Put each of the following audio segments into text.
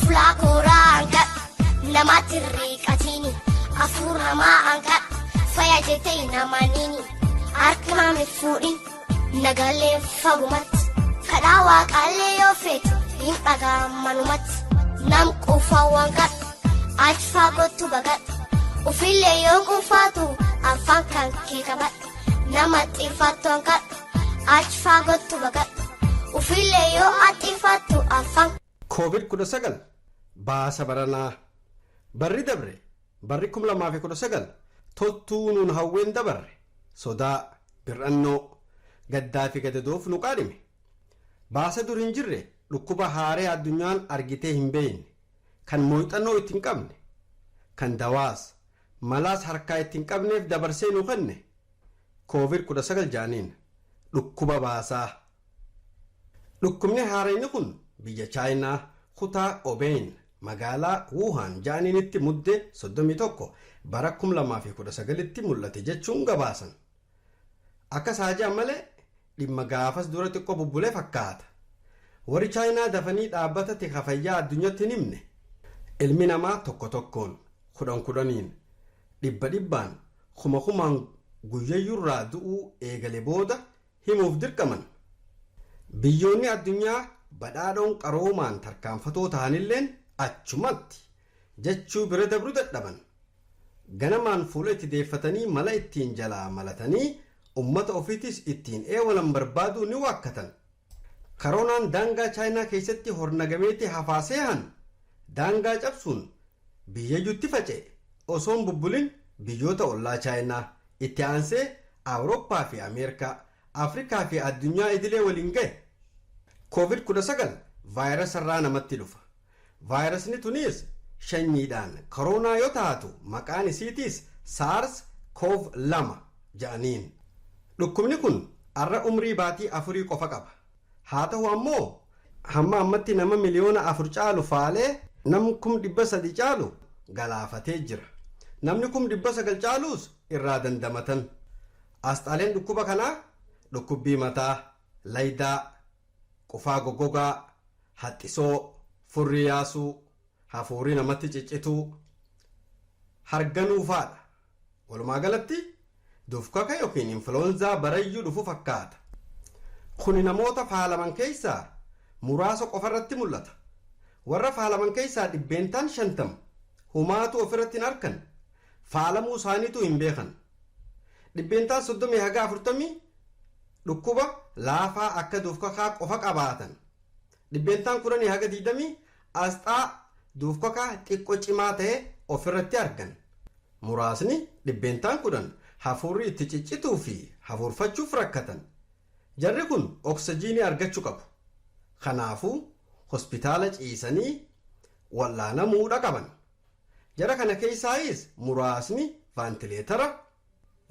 Fulakoranga namatirikatini afurama anga fayajete namanini arkama fudi nagale fagumat kadawa kale yofet impaga manumat nam kufawanga achfagotu bagat ufile yongufatu afankan kikabat namatifatu anga achfagotu bagat ufile yo atifatu afan COVID-19 baasa baranaa barri dabre barri 2019 tottuunuun hawween dabarre sodaa bir'annoo gaddaa fi gadadoof nu qaadime baasa dur hin jirre dhukkuba haaree addunyaan argitee hin beeyne kan mooxannoo ittiin qabne kan dawaas malaas harkaa ittiin qabneef dabarsee nu kenne COVID-19 jaaniin dhukkuba baasaa dhukkubni haareen kun biyya chaayinaa kutaa obeen magaalaa wuhan jaaniinitti mudde 31 bara 2019tti mul'ate jechuun gabaasan akka saajaa malee dhimma gaafas dura xiqqoo bubbulee fakkaata warri chaayinaa dafanii dhaabbata tika fayyaa addunyaatti hin himne ilmi namaa tokko tokkoon kudhaniin dhibbaan kumaan guyyayyurraa du'uu eegale booda himuuf dirqaman biyyoonni addunyaa badhaadhoon qaroomaan tarkaanfatoo ta'anilleen achumatti jechuu bira dabru dadhaban ganamaan fuula itti deeffatanii mala ittiin jalaa malatanii ummata ofiitis ittiin eewalan barbaaduu ni waakkatan karoonaan daangaa chaayinaa keessatti hornagameeti hafaaseehan daangaa cabsuun biyyayyutti faca'e osoon bubbulin biyyoota ollaa chaayinaa itti aansee awurooppaa fi ameerikaa afrikaa fi addunyaa idilee waliin ga'e COVID-19 vaayirasii irraa namatti dhufa vaayirasni tunis shanyiidhaan koronaa yoo taatu maqaan isiitiis SARS-CoV-2 jedhaniin dhukkubni kun arra umrii baatii 4 qofa qaba haa ta'u ammoo hamma ammatti nama miliyoona 4 caalu faalee nam 300 caalu galaafatee jira namni 900 caaluus irraa dandamatan asxaaleen dhukkuba kanaa dhukkubbii mataa laydaa qufaa goggogaa haxxisoo furrii yaasuu hafuurii namatti ciccituu harganuu faadha walumaa galatti dufkaka yookiin influenza barayyuu dhufu fakkaata kuni namoota faalaman keessaa muraasa qofarratti mul'ata warra faalaman keessaa 50% humaatu ofirratti hin arkan faalamuu isaaniitu hin beekan 30-40 dhukkuba laafaa akka dufkakaa qofa qabaatan 10-20 asxaa dufkakaa xiqqoo cimaa ta'e ofirratti argan muraasni 10 hafuurri itti ciccituu fi hafuurfachuuf rakkatan jarri kun oksijiinii argachuu qabu kanaafuu hospitaala ciisanii wallaanamuudha qaban jara kana keessaayis muraasni vaantileetara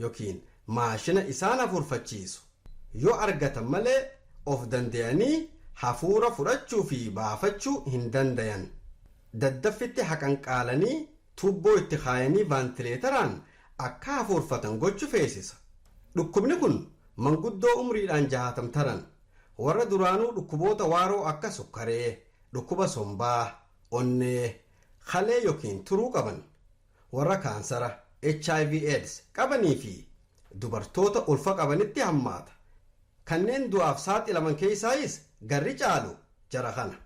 yookiin maashina isaan hafuurfachiisu yoo argatan malee of danda'anii hafuura fudhachuu fi baafachuu hin dandayan daddaffitti haqanqaalanii tuubboo itti kaayanii vaantileetaraan akka hafuurfatan gochuu feesisa dhukkubni kun manguddoo umriidhaan 60 taran warra duraanuu dhukkuboota waaroo akka sukkaree dhukkuba sombaa onnee kalee yookiin turuu qaban warra kaansara HIV/AIDS qabanii fi dubartoota ulfa qabanitti hammaata kanneen du'aaf saaxilaman keessaayis garri caalu jara kana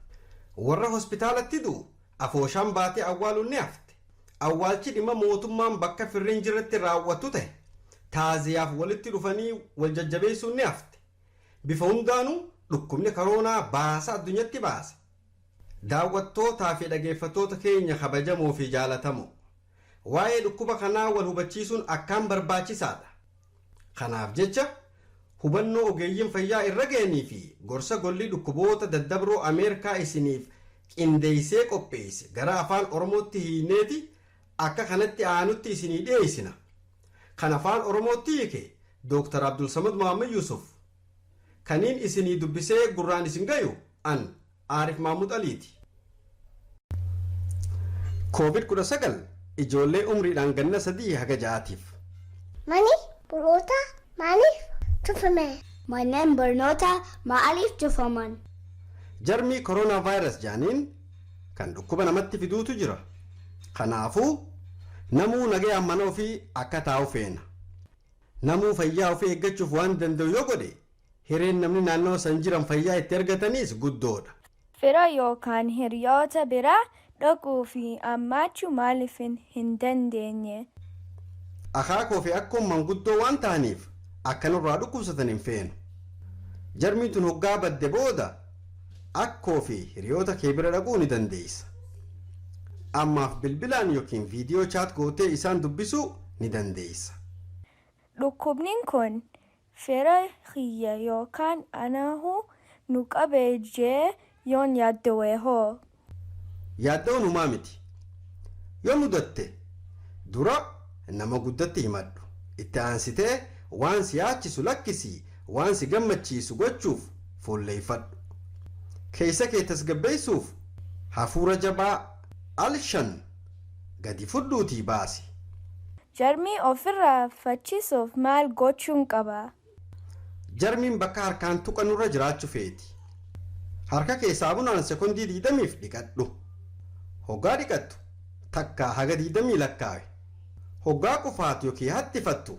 warra hospitaalatti du'u afooshaan baatee awwaaluun ni hafte awwaalchi dhimma mootummaan bakka firriin jirratti raawwatu ta'e taaziyaaf walitti dhufanii wal jajjabeessuun ni hafte bifa hundaanuu dhukkubni koronaa baasa addunyatti baase daawwattootaa fi dhageeffattoota keenya kabajamoo fi jaalatamoo waa'ee dhukkuba kanaa wal hubachiisuun akkaan barbaachisaadha kanaaf jecha hubannoo ogeeyyiin fayyaa irra ga'anii fi gorsa golli dhukkuboota daddabroo ameerikaa isiniif qindeessee qopheesse gara afaan oromootti hiineeti akka kanatti aanutti isinii dhiyeessina kan afaan oromootti hiike Dr. Abdul Samad Muhammad Yusuf kaniin isinii dubbisee gurraan isin gayu an Arif Mahmud Aliiti COVID-19 ijoollee umriidhaan ganna 3 haga 6tiif mani buroota maaliif tufame manneen barnoota maaliif tufaman jarmii coronavirus jaaniin kan dhukkuba namatti fiduutu jira. Kanaafuu namuu nagayaan mana ofii akka taa'u feena. Namuu fayyaa ofii eeggachuuf waan danda'u yoo godhe hireen namni naannoo san jiran fayyaa itti argataniis guddoodha. Fira yookaan hiriyoota biraa dhaquu fi hammaachuu maaliif hin dandeenye? Akaakoo fi akkuma manguddoo waan ta'aniif akkanirraa dhukkubsatan hin feenu. Jarmiin tun hoggaa badde booda akkoo fi hiriyoota kee bira dhaquu ni dandeessa. Ammaaf bilbilaan yookiin viidiyoo chaat gootee isaan dubbisuu ni dandeessa. Dhukkubni kun fira kiyya yookaan anahu nu qabee jee yoon yaaddawee hoo? Yaadda'uun humaa miti. Yoo mudatte dura nama guddatti himadhu. Itti aansitee waan si yaachisu lakkisii waan si gammachiisu gochuuf fuulleeffadhu. Keessa kee tasgabbeessuuf hafuura jabaa al-5 gadi fudhuutii baasi. Jarmii ofirraa faccisuuf maal gochuun qaba? Jarmiin bakka harkaan tuqanurra jiraachuu feeti. Harka kee saabunaan sekondii 20 dhiqadhu. Hoggaa dhiqattu takkaa haga 20 lakkaawe. Hoggaa qufaatu yookiin hattifattu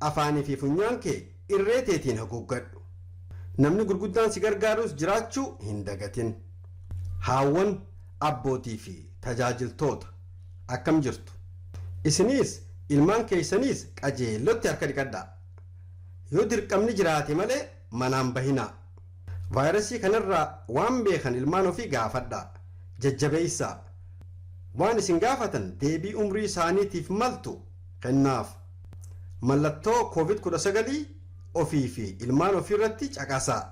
afaanii fi funyaan kee irree teetiin haguuggadhu. Namni gurguddaan si gargaarus jiraachuu hin dagatin. Haawwan, abbootii fi tajaajiltoota akkam jirtu? Isiniis ilmaan keessaniis qajeellotti harka dhiqadhaa. Yoo dirqamni jiraate malee manaan bahinaa. Vaayirasii kanarraa waan beekan ilmaan ofii gaafadhaa. Jajjabeessaa. Waan isin gaafatan deebii umrii isaaniitiif maltu kennaaf. Mallattoo COVID-19 ofii fi ilmaan ofii irratti caqasaa.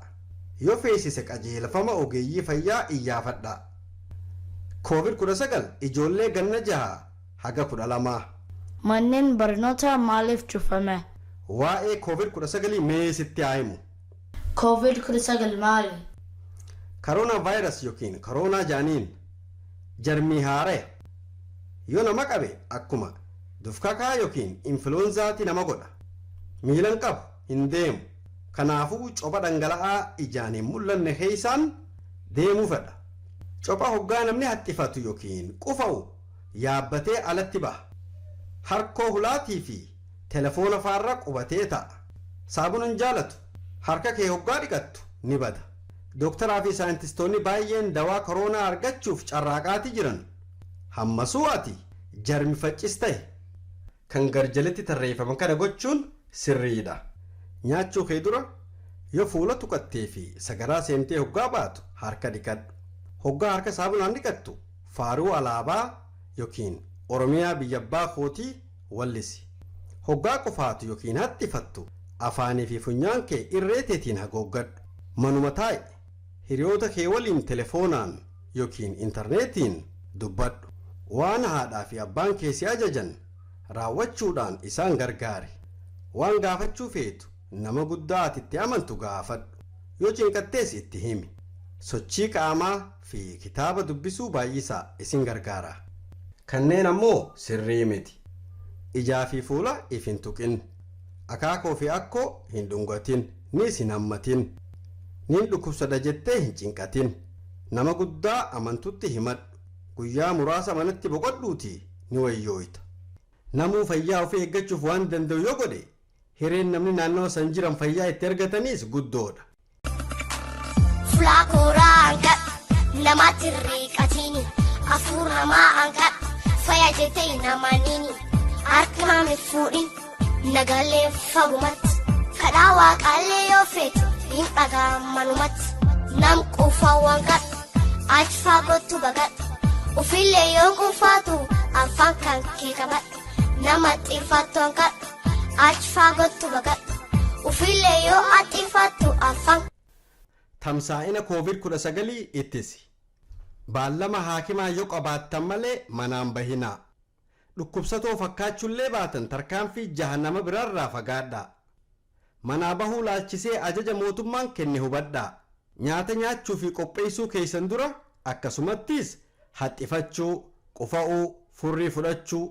Yoo feesise qajeelfama ogeeyyii fayyaa iyyaafadhaa. COVID-19 ijoollee ganna 6 haga 12. Manneen barnootaa maaliif cufame? Waa'ee COVID-19 mee sitti himu. COVID-19 maali? Corona virus yookiin corona jaaniin jarmii haaree. Yoo nama qabe akkuma dufkakaa yookiin influenzaati nama godha. Miilan qabu hin deemu. Kanaafuu copha dhangala'aa ijaan hin mul'anne keessaan deemuu fedha. Copha hoggaa namni hattifatu yookiin qufa'u yaabbatee alatti baha. Harkoo hulaatii fi telefoona faarra qubatee ta'a. Saabuna hin jaalatu. Harka kee hoggaa dhiqattu ni bada. Dooktaraa fi saayintistoonni baay'een dawaa koronaa argachuuf carraaqaatii jiran. Hammasuu ati jarmi faccis ta'e kan garjaletti tarreeffaman kana gochuun sirriidha. Nyaachuu kee dura yoo fuula tuqattee fi sagaraa seentee hoggaa baatu harka dhiqadhu. Hoggaa harka saabunaan dhiqattu faaruu alaabaa yookiin Oromiyaa biyya abbaa kootii wallisi. Hoggaa qufaatu yookiin hattifattu afaanii fi funyaan kee irree teetiin haguuggadhu. Manuma taa'i hiriyoota kee waliin telefoonaan yookiin intarneetiin dubbadhu. Waan haadhaa fi abbaan kee si ajajan raawwachuudhaan isaan gargaari. Waan gaafachuu feetu nama guddaa ati itti amantu gaafadhu. Yoo cinqattees itti himi. Sochii qaamaa fi kitaaba dubbisuu baay'isaa isin gargaara. Kanneen ammoo sirrii miti. Ijaa fi fuula if hin tuqin. Akaakoo fi akkoo hin dhungatin ni isin hammatin. Niin dhukkubsada jettee hin cinqatin. Nama guddaa amantutti himadhu. Guyyaa muraasa manatti boqodhuutii ni wayyooyta. Namuu fayyaa ofii eeggachuuf waan danda'u yoo godhe hireen namni naannoo san jiran fayyaa itti argataniis guddoodha. Fulaa kooraa hanqadhu namatti riiqatini afur namaa hanqadhu fayyaa jettee namaniini harka maami fuudhin nagalee fagumatti kadhaa waaqaallee yoo feete hin dhagaa manumatti nam quufaa hanqadhu achi fagottu bagadhu ufillee yoo quufaatu afaan kan kee qabadhu nama xiiffattu hanqadhu achi fagottu bagadhu ufillee yoo xiiffattu afaan. Tamsaa'ina COVID-19 ittisi. Baallama haakimaa yoo qabaattan malee manaan bahinaa. Dhukkubsatoo fakkaachuullee baatan tarkaanfii jahannama biraarraa fagaadhaa. Manaa bahuu laalchisee ajaja mootummaan kenne hubadhaa. Nyaata nyaachuu fi qopheessuu keessan dura akkasumattis haxxifachuu, qufa'uu, furrii fudhachuu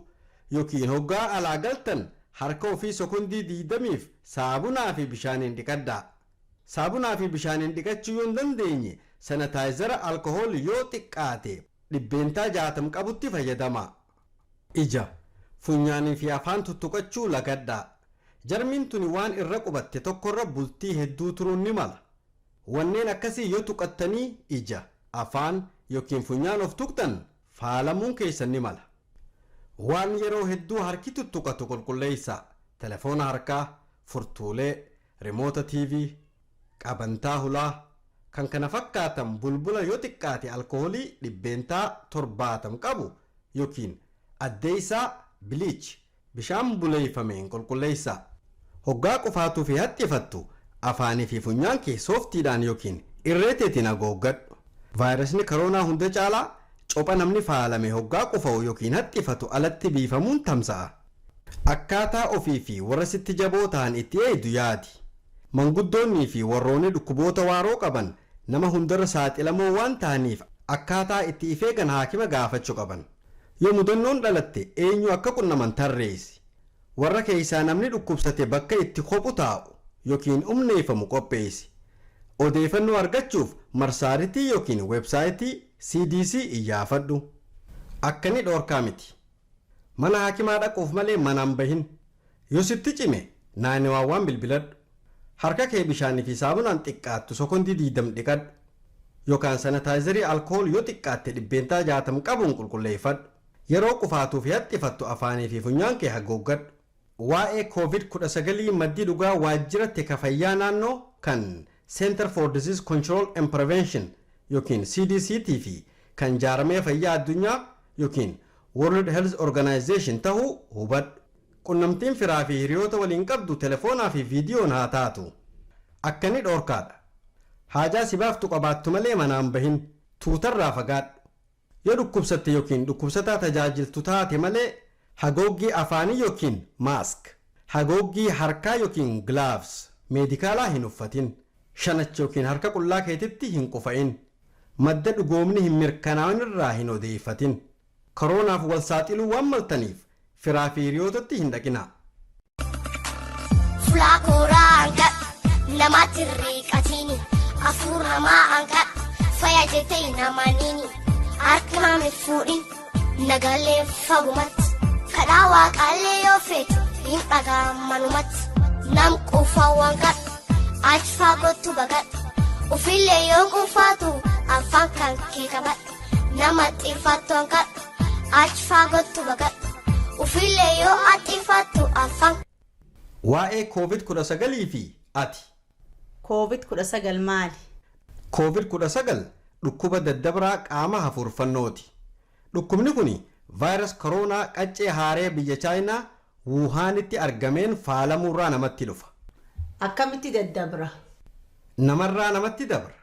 yookiin hoggaa alaa galtan harka ofii sekondii 20f saabunaa fi bishaaniin dhiqadhaa. Saabunaa fi bishaaniin dhiqachuu yoo hin dandeenye sanitaayizara alkohoolii yoo xiqqaate dhibbeentaa 60 qabutti fayyadamaa. Ija, funyaanii fi afaan tuttuqachuu lagadhaa. Jarmiin tuni waan irra qubatte tokkorra bultii hedduu turuun ni mala. Wanneen akkasii yoo tuqattanii ija, afaan yookiin funyaan of tuqtan faalamuun keessan ni mala. Waan yeroo hedduu harki tuttuqatu qulqulleessaa. Telefoona harkaa, furtuulee, remoota TV, qabantaa hulaa kan kana fakkaatan bulbula yoo xiqqaate alkoholii dhibbeentaa 70 qabu yookiin addeessaa biliich bishaan buleeffameen qulqulleessaa. Hoggaa qufaatuu fi haxxifattu afaanii fi funyaan kee sooftiidhaan yookiin irreeteetiin haguuggadhu. Vaayirasni koronaa hunda caalaa copha namni faalame hoggaa qufa'u yookiin haxxifatu alatti biifamuun tamsa'a. Akkaataa ofii fi warra sitti jaboo ta'an itti eedu yaadi. Manguddoonnii fi warroonni dhukkuboota waaroo qaban nama hundarra saaxilamoo waan ta'aniif akkaataa itti of eegan haakima gaafachuu qaban. Yoo mudannoon dhalatte eenyu akka qunnaman tarreessi. Warra keessaa namni dhukkubsate bakka itti kophu taa'u yookiin umneeffamu qopheessi. Odeeffannoo argachuuf marsaaritii yookiin weebsaayitii CDC iyyaafadhu. Akkani dhoorkaa miti. Mana haakimaa dhaquuf malee manaan bahin. Yoo sitti cime naannewaawwan bilbiladhu. Harka kee bishaanii fi saamunaan xiqqaattu sekondii 20 dhiqadhu. Yookaan sanitaayizarii alkool yoo xiqqaatte dhibbeentaa 60 qabuun qulqulleeffadhu. Yeroo qufaatuu fi haxxifattu afaanii fi funyaan kee haguuggadhu. Waa'ee COVID-19 maddii dhugaa waajjira tika fayyaa naannoo kan Center for Disease Control and Prevention yookiin CDC fi kan jaarmee fayyaa addunyaa yookiin World Health Organization ta'uu hubadhu. Qunnamtiin firaa fi hiriyoota waliin qabdu telefoonaa fi viidiyoon haa taatu. Akkani dhoorkaadha. Haajaa si baaftu qabaattu malee manaan bahin tuutarraa fagaadhu. Yoo dhukkubsatte yookiin dhukkubsataa tajaajiltu taate malee haguuggii afaanii yookiin maask, haguuggii harkaa yookiin gloves meedikaalaa hin uffatin. Shanacha yookiin harka qullaa keetitti hin qufa'in. Madda dhugoomni hin mirkanaa'in irraa hin odeeffatin. Koroonaaf wal saaxiluu waan maltaniif firaa fi hiriyootatti hin dhaqinaa. Fulaa kooraa hanqadhu namatti riiqatini afuur namaa hanqadhu fayya jettee namaaniini harka maame fuudhin nagalee fagumatti kadhaa waaqaallee yoo feetu hin dhagaa manumatti nam quufaa hanqadhu achi faagottu baqadhu ufillee yoo quufaatu afaan kan kee qabadhu nama xiiffattu hanqadhu achi faagottu baqadhu ufillee yoo xiiffattu afaan. Waa'ee COVID-19 fi ati. COVID-19 maali? COVID-19 dhukkuba daddabraa qaama hafuurfannooti. Dhukkubni kun vaayirasii koronaa qaccee haaree biyya Chaayinaa Wuhaanitti argameen faalamuurraa namatti dhufa. Akkamitti daddabra? Namarraa namatti dabra.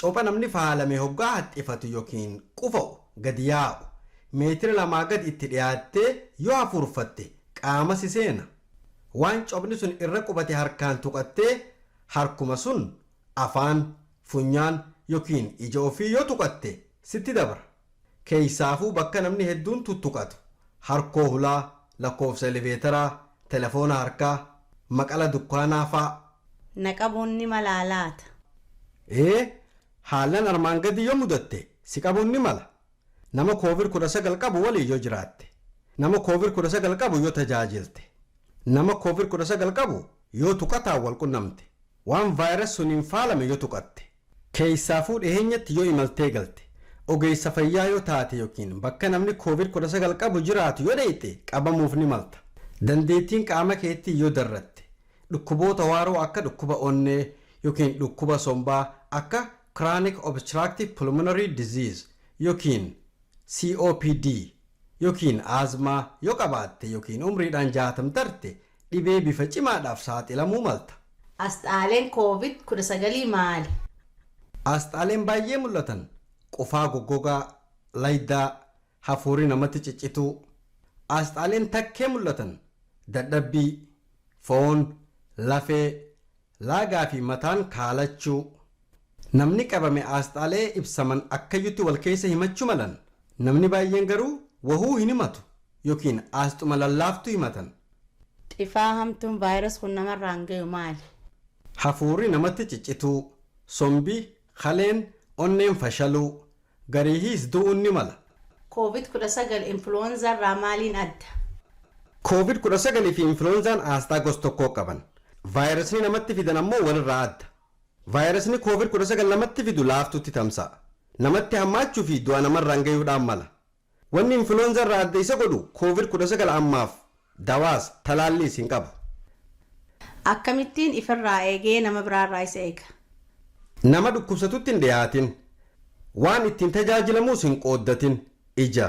Copha namni faalame hoggaa haxxifatu yookiin qufa'u gadi yaa'u meetira 2 gad itti dhiyaattee yoo hafuurfatte qaama si seena. Waan cophni sun irra qubate harkaan tuqattee harkuma sun afaan, funyaan yookiin ija ofii yoo tuqatte sitti dabra. Keessaafuu bakka namni hedduun tuttuqatu harkoo hulaa, lakkoofsa eleveetaraa, telefoona harkaa, maqala dukkaanaa fa'a. Naqabuun ni malaa laata? Haalaan armaan gadi yoo mudatte si qabuun ni mala. Nama COVID-19 qabu walii yoo jiraatte, nama COVID-19 qabu yoo tajaajilte, nama COVID-19 qabu yoo tuqataan wal qunnamte, waan vaayirasii suniin faalame yoo tuqatte, keessaafuu dhiheenyatti yoo imaltee galte, ogeessa fayyaa yoo taate yookiin bakka namni COVID-19 qabu jiraatu yoo dheeyte qabamuuf ni malta. Dandeettiin qaama keetti yoo darratte, dhukkuboota waaroo akka dhukkuba onnee yookiin dhukkuba sombaa akka Chronic Obstructive Pulmonary Disease yookiin COPD yookiin asthmaa yoo qabaatte yookiin umriidhaan 60 tarte dhibee bifa cimaadhaaf saaxilamuu malta. Asxaaleen COVID-19 maali? Asxaaleen baay'ee mul'atan. Qufaa goggogaa, laydaa, hafuurii namatti ciccituu. Asxaaleen takkee mul'atan. Dadhabbii, foon, lafee, laagaa fi mataan kaalachuu. Namni qabame asxaalee ibsaman akkayyutti wal keessa himachuu malan. Namni baay'een garuu wahuu hin himatu yookiin asxuma lallaaftu himatan. Xifaa hamtuun vaayirasii kun namarraan gahu maali? Hafuurri namatti ciccituu, sombii, haleen, onneen fashaluu, gariihis du'uun ni mala. COVID-19 influenza irraa maaliin adda? COVID-19 fi influenzaan asxaa gosa tokkoo qaban. Vaayirasni namatti fidan ammoo walirraa adda. Vaayirasni COVID-19 namatti fidu laaftutti tamsa'a. Namatti hammaachuu fi du'a namarraan gayuudhaan mala. Wanni influenza irraa adda isa godhu COVID-19 ammaaf dawaas talaalliis hin qabu. Akkamittiin ifirraa eegee nama biraarraa isa eega? Nama dhukkubsatutti hin dhiyaatin. Waan ittiin tajaajilamuus hin qooddatin. Ija,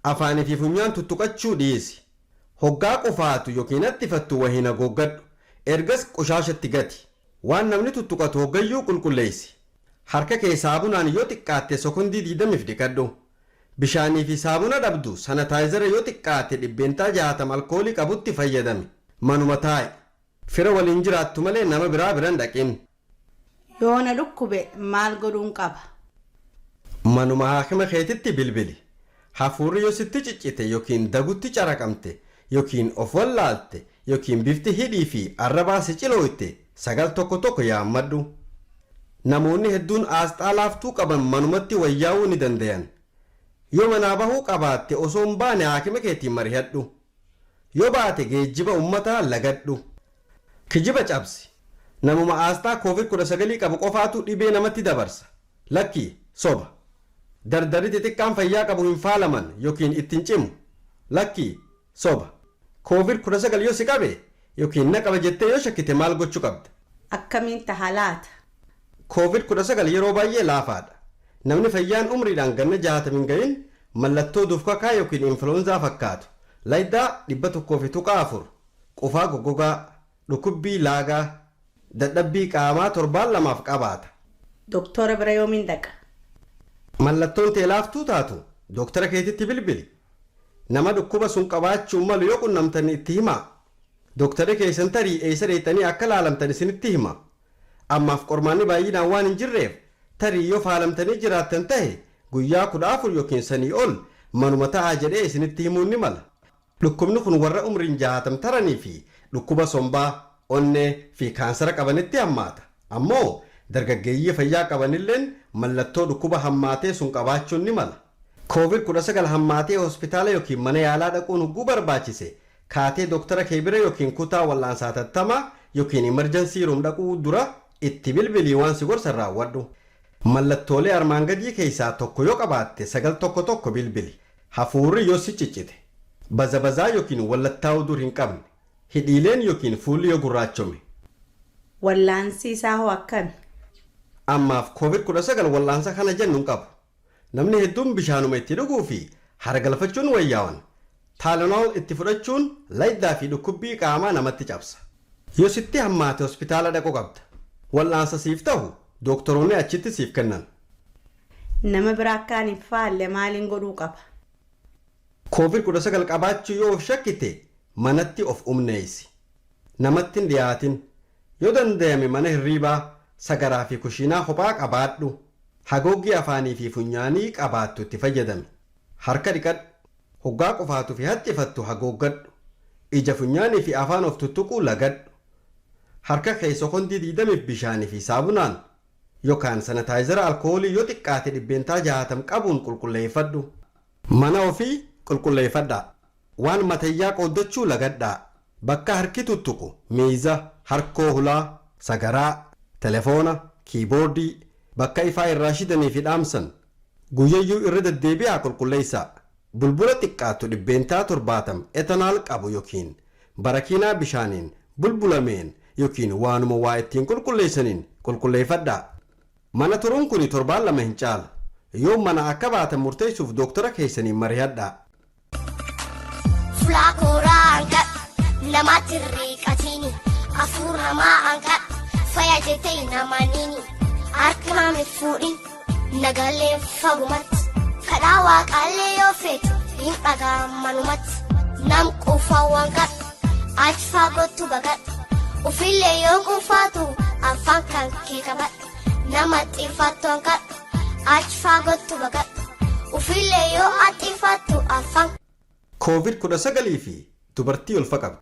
afaanii fi funyaan tuttuqachuu dhiisi. Hoggaa qofaatu yookiin attifattu wahii haguuggadhu. Ergas qoshaashatti gati. Waan namni tuttuqatu hoggayyuu qulqulleessi. Harka kee saabunaan yoo xiqqaatte sekondii 20 dhiqadhu. Bishaanii fi saabuna dhabdu sanataayizara yoo xiqqaatte 60% alkoolii qabutti fayyadami. Manuma taa'i. Fira waliin jiraattu malee nama biraa biran dhaqin. Yoo na dhukkube maal godhuun qaba? Manuma haakima keetitti bilbili. Hafuurri yoo sitti ciccite yookiin dagutti caraqamte yookiin of wallaalte yookiin bifti hidhii fi arrabaa si cilooyte 911 yaammadhu. Namoonni hedduun asxaa laaftuu qaban manumatti wayyaa'uu ni dandayan. Yoo manaa bahuu qabaatte osoo hin baane haakima keetiin marihadhu. Yoo baate geejjiba ummataa lagadhu. Kijiba cabsi. Namuma asxaa COVID-19 qabu qofaatu dhibee namatti dabarsa. Lakkii soba. Dardari xixiqqaan fayyaa qabu hin faalaman yookiin ittiin cimu. Lakkii soba. COVID-19 yoo si qabe yookiin na qaba jettee yoo shakkite maal gochuu qabda? Akkamiin taha laata? COVID-19 yeroo baay'ee laafaadha. Namni fayyaan umriidhaan ganna 60 hin gahin mallattoo dufkakaa yookiin influenzaa fakkaatu. Laayiddaa 104, qufaa goggogaa, dhukkubbii laagaa, dadhabbii qaamaa 7 qabaata. Doktora bira yoomiin dhaqa? Mallattoon tee laaftuu taatu doktora keetitti bilbili. Nama dhukkuba sun qabaachuun malu yoo qunnamtan itti himaa. Doktora keessan tarii eessa deettanii akka laalamtan isinitti hima. Ammaaf qormaanni baay'inaan waan hin jirreef tarii yoo faalamtanii jiraattan ta'e guyyaa 14 yookiin sanii ol manuma ta'aa jedhee isinitti himuun ni mala. Dhukkubni kun warra umriin 60 taranii fi dhukkuba sombaa, onnee fi kaansara qabanitti hammaata. Ammoo dargaggeeyyii fayyaa qabanilleen mallattoo dhukkuba hammaatee sun qabaachuun ni mala. COVID-19 hammaatee hospitaala yookiin mana yaalaa dhaquun hugguu barbaachise kaatee doktora kee bira yookiin kutaa wallaansaa tattamaa yookiin emerjensii ruum dhaquu dura itti bilbilii waan si gorsan raawwadhu. Mallattoolee armaan gadii keessaa tokko yoo qabaatte 911 bilbili. Hafuurri yoo si ciccite. Bazabazaa yookiin wallattaa'uu dur hin qabne. Hidhiileen yookiin fuulli yoo gurraachome. Wallaansi isaa hoo akkami? Ammaaf COVID-19 wallaansa kana jennuun qabu. Namni hedduun bishaanuma itti dhuguu fi haragalfachuun wayyaawan. Taalanool itti fudhachuun laayiddaa fi dhukkubbii qaamaa namatti cabsa. Yoo sitti hammaate hospitaala dhaquu qabda. Wallaansa siif ta'u doktoroonni achitti siif kennan. Nama biraa akkaan hin faalle maaliin godhuu qaba? COVID-19 qabaachuu yoo of shakkite manatti of umneessi. Namatti hin dhiyaatin. Yoo danda'ame mana hirriibaa, sagaraa fi kushiinaa kophaa qabaadhu. Haguuggii afaanii fi funyaanii qabaattu itti fayyadami. Harka dhiqadhu. Hoggaa qofaatu fi haxxifattu haguuggadhu. Ija funyaanii fi afaan of tuttuquu lagadhu. Harka kee sekondii 20 bishaanii fi saabunaan yookaan sanataayizara alkoolii yoo xiqqaate 60% qabuun qulqulleeffadhu. Mana ofii qulqulleeffadhaa. Waan matayyaa qooddachuu lagadhaa. Bakka harki tuttuqu miiza, harkoo hulaa, sagaraa, telefoona, kiiboordii, bakka ifaa irraa shidanii fi dhaamsan guyyayyuu irra deddeebi'aa qulqulleessaa. Bulbula xiqqaatu 70% etanaal qabu yookiin barakiinaa bishaaniin bulbulameen yookiin waanuma waa ittiin qulqulleessaniin qulqulleeffadhaa. Mana turuun kun 7 hin caala. Yoo mana akka baatan murteessuuf doktora keessaniin marihadhaa. Fulaakoraa hanqadhu namatti riiqatini afuur namaa hanqadhu fayyaa jettee namaaniini harki maami fuudhin nagalee fagumatti kadhaa waaqaallee yoo feetu hin dhagaa manumatti nam quufaa hanqadhu achi fagottu bagadhu ufillee yoo quufaatu afaan kan kee qabadhu nama xiiffattu hanqadhu achi fagottu bagadhu ufillee yoo xiiffattu afaan. COVID-19 fi dubartii ulfa qabdu.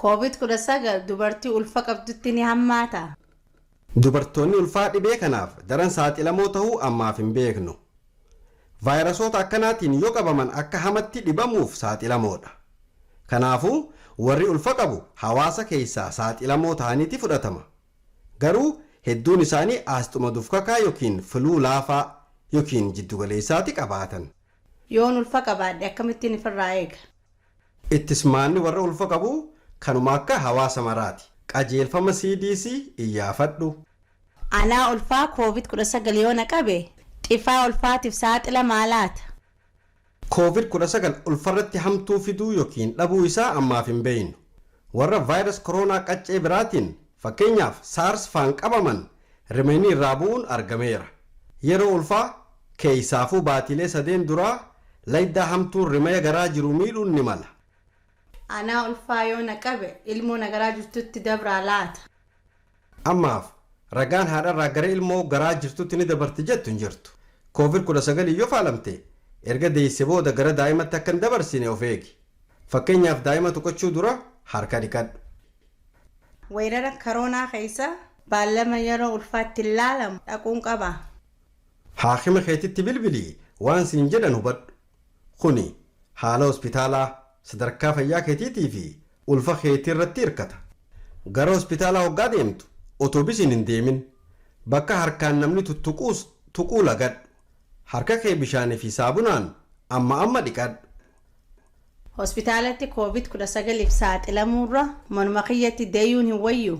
COVID-19 dubartii ulfa qabdutti ni hammaata. Dubartoonni ulfaa dhibee kanaaf daran saaxilamoo ta'uu ammaaf hin beeknu. vaayirasoota akkanaatiin yoo qabaman akka hamatti dhibamuuf saaxilamoodha. Kanaafuu warri ulfa qabu hawaasa keessaa saaxilamoo ta'aniiti fudhatama. Garuu hedduun isaanii aastuma dufkakaa yookiin filuu laafaa yookiin jiddugaleessaati qabaatan. Yoon ulfa qabaadhe akkamittiin ofirraa eega? Ittismaanni warra ulfa qabu kanuma akka hawaasa maraati. Qajeelfama CDC iyyaafadhu. Anaa ulfaa COVID-19 yoo na qabe xifaa ulfaatiif saaxila maalaata? COVID-19 ulfarratti hamtuu fiduu yookiin dhabuu isaa ammaaf hin beeknu. Warra vaayirus koronaa qaccee biraatiin fakkeenyaaf SARS faan qabaman rimeenii irraa bu'uun argameera. Yeroo ulfaa keessaafuu baatilee 3 duraa laydaa hamtuun rimee garaa jiru miidhuun ni mala. Anaa ulfaa yoo na qabe ilmoo na garaa jirtutti dabraa laata? Ammaaf ragaan haadharraa gara ilmoo garaa jirtutti ni dabarti jettu hin jirtu. COVID-19 yoo faalamte erga deessee booda gara daa'imatti akka hin dabarsine of eegi. Fakkeenyaaf daa'ima tuqachuu dura harka dhiqadhu. Weerara koronaa keessa baallama yeroo ulfaatti ilaalamu dhaquun qaba. Haakima keetitti bilbilii waan siin jedhan hubadhu. Kuni haala hospitaalaa sadarkaa fayyaa keetiitii fi ulfa keetii irratti hirkata. Gara hospitaalaa hoggaa deemtu otoobisiin hin deemin. Bakka harkaan namni tuquu lagadhu. Harka kee bishaanii fi saabunaan amma dhiqadhu. Hospitaalatti COVID-19 saaxilamuurra manuma kiyyatti deeyuun hin wayyu.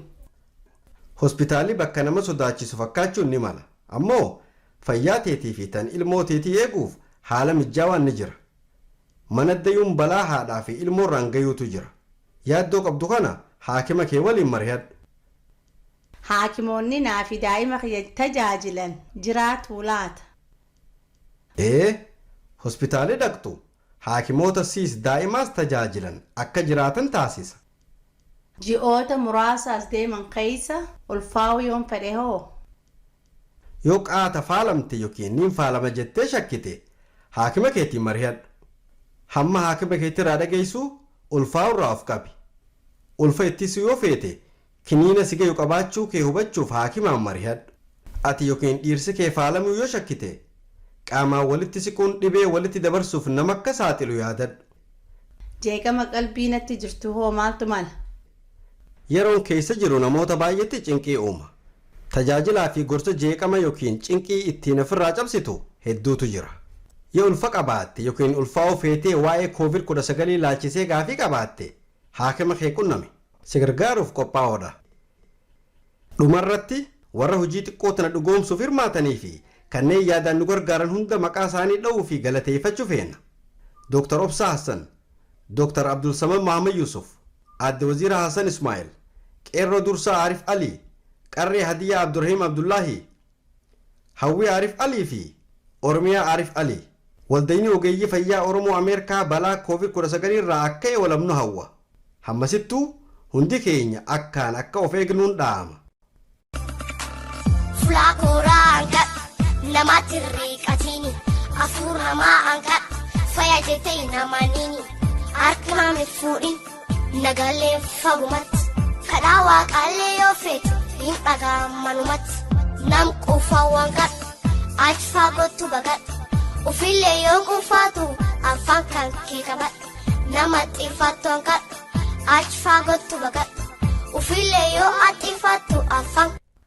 Hospitaalli bakka nama sodaachisu fakkaachuun ni mala. Ammoo fayyaa teetii fi tan ilmoo teetii eeguuf haala mijaawaan ni jira. Mana dayuun balaa haadhaa fi ilmoo irraan gayuutu jira. Yaaddoo qabdu kana haakima kee waliin mari'adhu. Haakimoonni naa fi daa'ima kiyya tajaajilan jiraatu laata? Hospitaalli dhaqxu haakimoota siis daa'imaas tajaajilan akka jiraatan taasisa. Ji'oota muraasaas deeman keessa ulfaa'uu yoon fedhe hoo? Yoo qaata faalamte yookiin niin faalama jettee shakkite haakima keetiin mari'adhu. Hamma haakima keetti irraa dhageessu ulfaa'uu irraa of qabi. Ulfa ittisuu yoo feete kiniina si gayu qabaachuu kee hubachuuf haakimaan mari'adhu. Ati yookiin dhiirsi kee faalamuu yoo shakkite qaamaan walitti siquun dhibee walitti dabarsuuf nama akka saaxilu yaadadhu. Jeeqama qalbii natti jirtu hoo maaltu mala? Yeroon keessa jiru namoota baay'eetti cinqii uuma. Tajaajilaa fi gorsa jeeqama yookiin cinqii ittiin ofirraa cabsitu hedduutu jira. Yoo ulfa qabaatte yookiin ulfaa'uu feetee waa'ee COVID-19 laalchisee gaafii qabaatte haakima kee qunnami. Si gargaaruuf qophaa'oodha. Dhumarratti warra hojii xiqqoo tana dhugoomsuuf hirmaatanii fi kanneen yaadaan nu gargaaran hunda maqaa isaanii dha'uu fi galateeffachuu feena. Dr. Obsaa Hassan, Dr. Abdul Samad Mahamad Yusuf, Aadde Waziira Hassan Ismail, Qeerroo Dursaa Arif Ali, Qarree Hadiyyaa Abdurrahim Abdullahi, Hawwii Arif Ali fi Oromiyaa Arif Ali. Waldayni ogeeyyii fayyaa Oromoo Ameerikaa balaa COVID-19 irraa akka eewalamnu hawwa. Hammasittuu hundi keenya akkaan akka of eegnuun dha'ama. Fulaakooraan kadhu namatti riiqatini afuur namaa hanqadhu fayya jettee namaniini harka nama fuudhin nagalee fagumatti kadhaa waaqaallee yoo feetu hin dhagaammanumatti nam quufaawwan kadhu achi fagottu bagadhu ufillee yoo quufaatu afaan kan kee qabadhu nama xiiffattu hanqadhu achi fagottu bagadhu ufillee yoo xiiffattu afaan